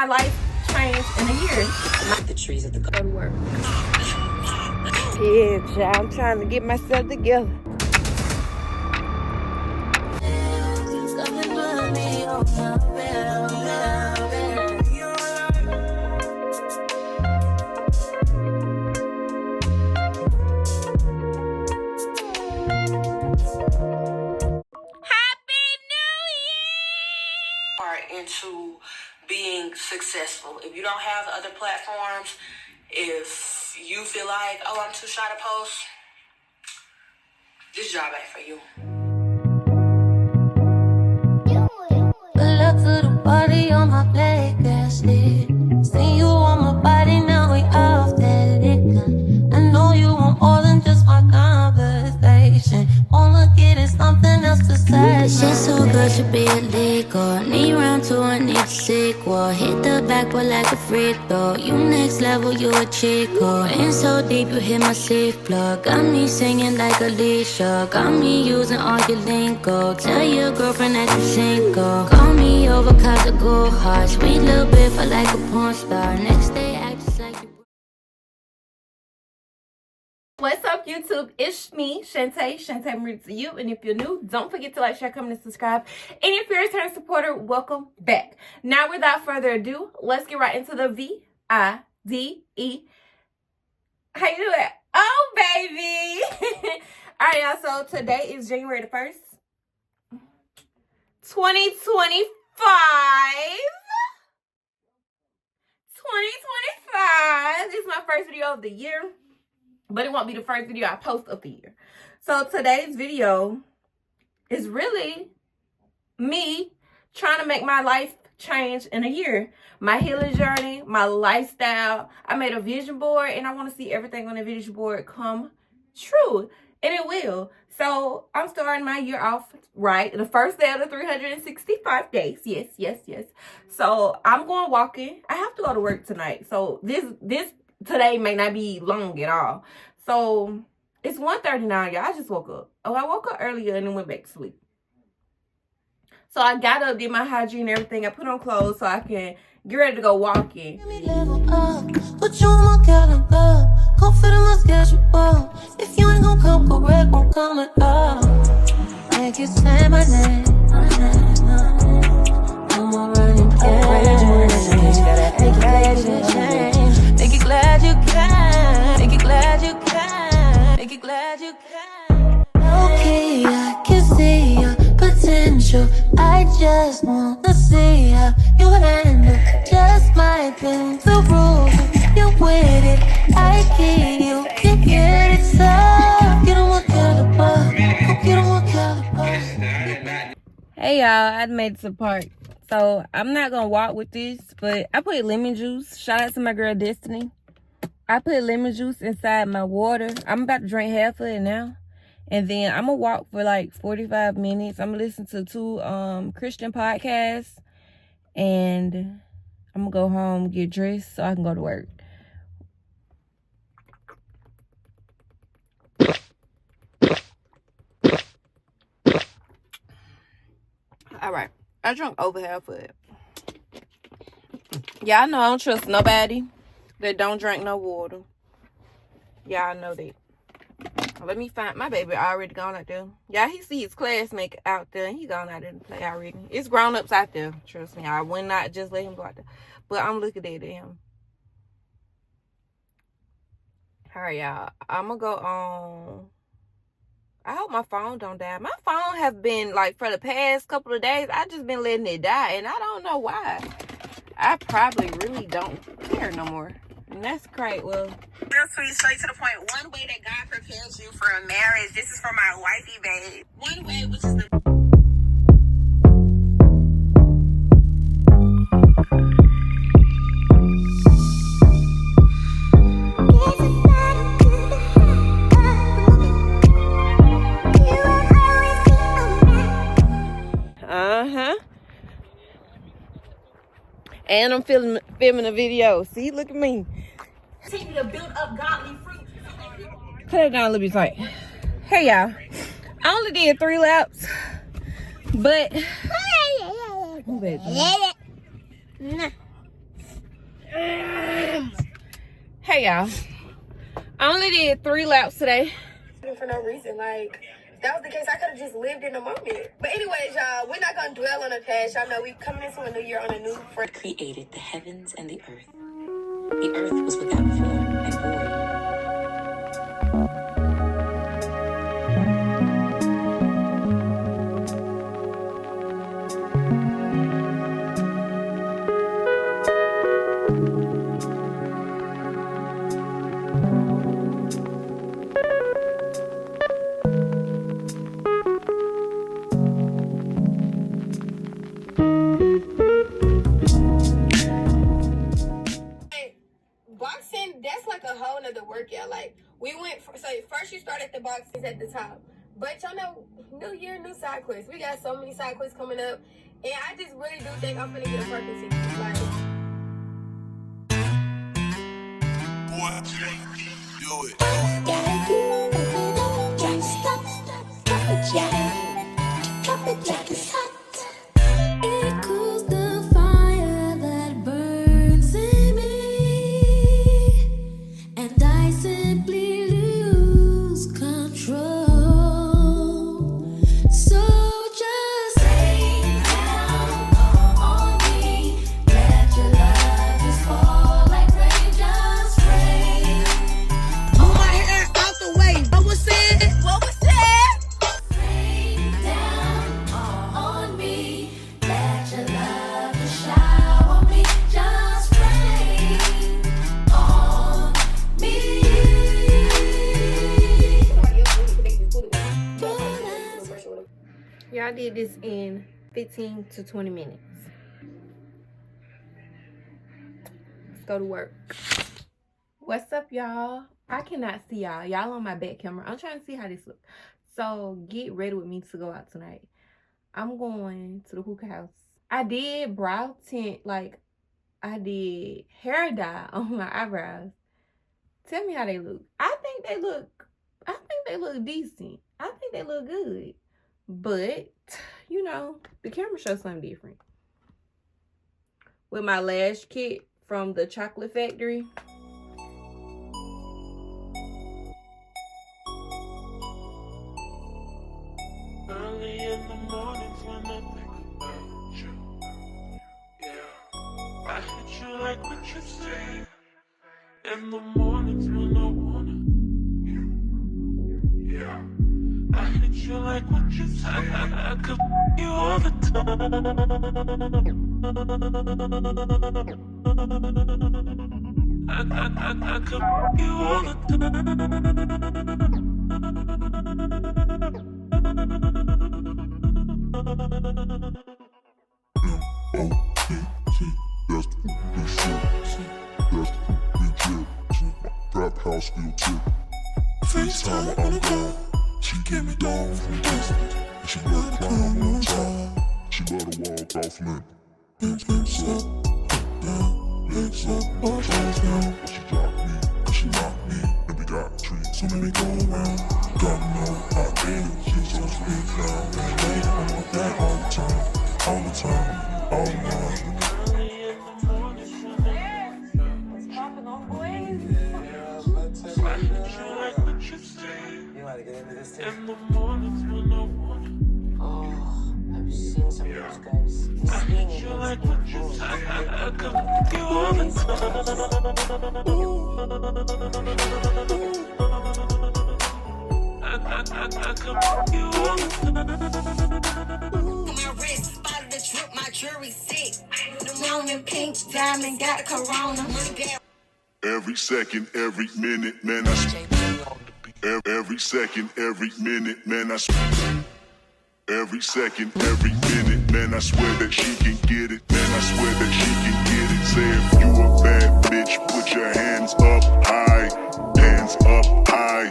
my life change in a year. The trees at the go to work. Yeah, child, I'm trying to get myself together. Into being successful. If you don't have other platforms, if you feel like, oh, I'm too shy to post, this job ain't for you. Good luck to the party on my playlist. See you on my body, now we off that liquor. I know you want more than just my conversation. Wanna get in something else to say. Shit so good, should be illegal. Need round two, I need a sequel. Hit the backboard like a free throw. You next level, you a chico. In so deep, you hit my safe plug. Got me singing like Alicia. Got me using all your lingo. Tell your girlfriend that you single. Call me over, cause I go hard. Sweet little bit, feel like a porn star. Next day, act just like you. What's up, YouTube? It's me, Shanta Mariee to you. And if you're new, don't forget to like, share, comment, and subscribe. And if you're a return supporter, welcome back. Now, without further ado, let's get right into the VIDE. How you doing? Oh, baby. All right, y'all. So today is January the 1st, 2025. 2025. This is my first video of the year. But it won't be the first video I post of the year. So today's video is really me trying to make my life change in a year. My healing journey, my lifestyle. I made a vision board and I want to see everything on the vision board come true. And it will. So I'm starting my year off right. The first day of the 365 days. Yes. So I'm going walking. I have to go to work tonight. So this today may not be long at all. So it's 1:30 now, y'all. I just woke up. Oh, I woke up earlier and then went back to sleep. So I got up, did my hygiene and everything. I put on clothes so I can get ready to go walking. Level up, put you on my calendar. Confident my schedule. If you ain't gon' come correct, won't come at all. Make you say my name. I'm already Make you glad you can. Make you glad you can. Make you glad you can. Okay, I can see your potential. I just wanna see how you handle. Just might bend the rules. If you're with it, I get you. You get it, so you don't want caliber. Hope you don't want caliber. Hey y'all, I made it to the park. So I'm not gonna walk with this, but I put lemon juice. Shout out to my girl Destiny. I put lemon juice inside my water. I'm about to drink half of it now. And then I'm gonna walk for like 45 minutes. I'm gonna listen to two Christian podcasts. And I'm gonna go home, get dressed so I can go to work. Alright. I drank over half of it. Y'all know I don't trust nobody that don't drink no water. Y'all know that. Let me find my baby already gone out there. Y'all, he see his classmate out there. He gone out there to play already. It's grown-ups out there. Trust me. I would not just let him go out there. But I'm looking at him. Alright, y'all. I'm gonna go on. I hope my phone don't die. My phone have been, like, for the past couple of days, I just been letting it die. And I don't know why. I probably really don't care no more. And that's great. Well, Real sweet, straight to the point. One way that God prepares you for a marriage, this is for my wifey, babe. One way, which is the... And I'm filming a video. See, look at me. Continue to build up godly fruit. Put it down a little bit tight. Hey, y'all. I only did 3 laps. But... Hey y'all. I only did 3 laps today. For no reason. Like, if that was the case, I could have just lived in the moment. But anyways, y'all, we're not gonna dwell on the past. Y'all know we coming into a new year on a new front. Created the heavens and the earth. The earth was without form and void. Boxing, that's like a whole nother workout. Like, we went for, so first you start at the boxes at the top, but y'all know, new year, new side quests. We got so many side quests coming up, and I just really do think I'm gonna get a parking ticket. Like, boy, do it. It cools the fire that burns in me, and I simply lose control. So just lay down on me, let your love just fall like rain, just rain. Move my hair out the way. What was said? what was that? Rain down on me, let your love just shower me, just rain on me. Y'all did this in 15 to 20 minutes. Let's go to work. What's up, y'all? I cannot see y'all. Y'all on my back camera. I'm trying to see how this looks. So get ready with me to go out tonight. I'm going to the hookah house. I did brow tint, like I did hair dye on my eyebrows. Tell me how they look. I think they look decent. I think they look good. But, you know, the camera shows something different. With my lash kit from the Chocolate Factory. Early in the mornings when I think about you, yeah, I hit you like what you say. In the mornings when I wanna you, yeah, I hit you like what you say. I could you all the time. I could you all the time. House still tip. FaceTime I'm gone. She get me down from distance. And she let her climb on top. She let her walk off limp. Legs up, down, legs up, all eyes down. But she dropped me, and she locked me. And we got treats, so maybe go around. Gotta know how it is. She's so sweet now. And later I want that all the time. All the time, all the time. In the mornings when I wanna. Oh, I've seen some of those guys. I hit you like what you say. I could you all the time. I could you all the time. My wrist, spotted the trip, my jury sick. The Roman pink diamond got a corona. Every second, every minute, man, every second, every minute, man, every second, every minute, man, I swear that she can get it, man, I swear that she can get it. Say if you a bad bitch, put your hands up high, hands up high,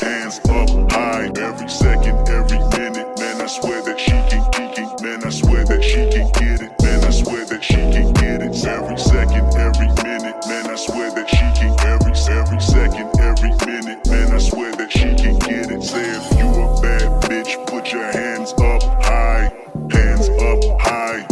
hands up high. Every second, every minute, man, I swear that she can get it, man, I swear that she can get it, man, I swear that she can get it. Every second, every minute, man, I swear that she can every second, every minute, man, I swear that she can get it. Say if you a bad bitch, put your hands up high, hands up high,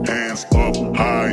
hands up high.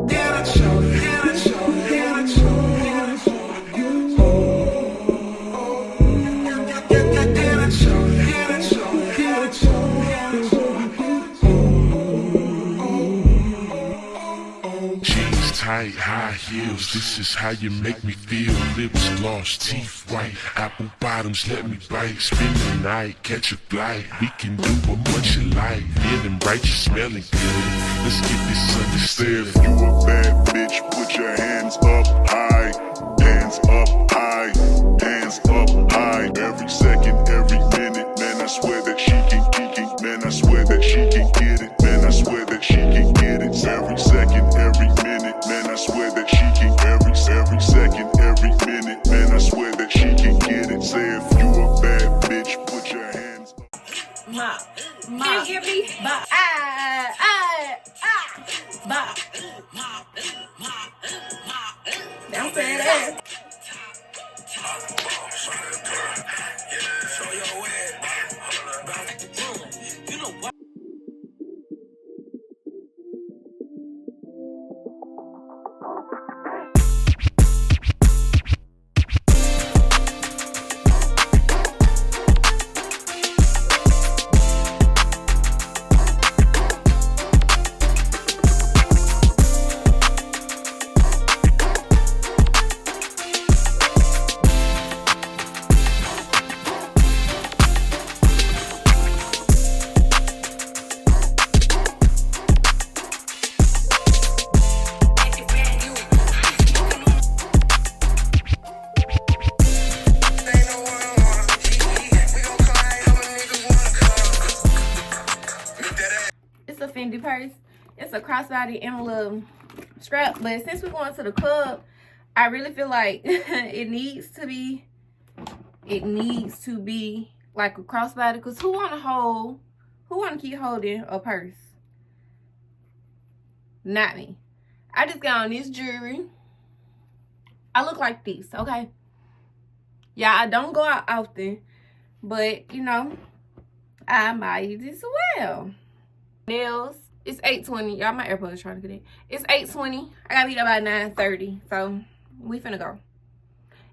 night, high heels, this is how you make me feel. Lips gloss, teeth white, apple bottoms, let me bite. Spend the night, catch a flight, we can do what much you like. Feeling right, you smelling good, let's get this understood. If you a bad bitch, put your hands up high. Hands up high, hands up high. Every second, every minute, man, I swear that she can kick it. Man, I swear that she can get it. Man, I swear that she can get it. Every second, every minute, man, I swear that she can. Every second, every minute, man, I swear that she can get it. Say if you a bad bitch, put your hands up. Can you hear me? Downstairs ass. It's a Fendi purse. It's a crossbody and a little strap. But since we're going to the club, I really feel like it needs to be like a crossbody. Because who want to keep holding a purse? Not me. I just got on this jewelry. I look like this, okay? Yeah, I don't go out often. But, you know, I might as well. Nails, it's 8:20. Y'all, my AirPods trying to get in. It's 8:20. I gotta be there by 9:30. So we finna go.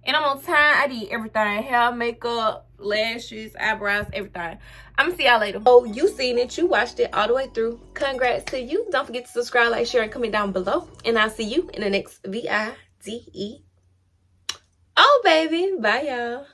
And I'm on time. I did everything. Hair, makeup, lashes, eyebrows, everything. I'm gonna see y'all later. Oh, you seen it. You watched it all the way through. Congrats to you. Don't forget to subscribe, like, share, and comment down below. And I'll see you in the next VIDE. Oh, baby. Bye, y'all.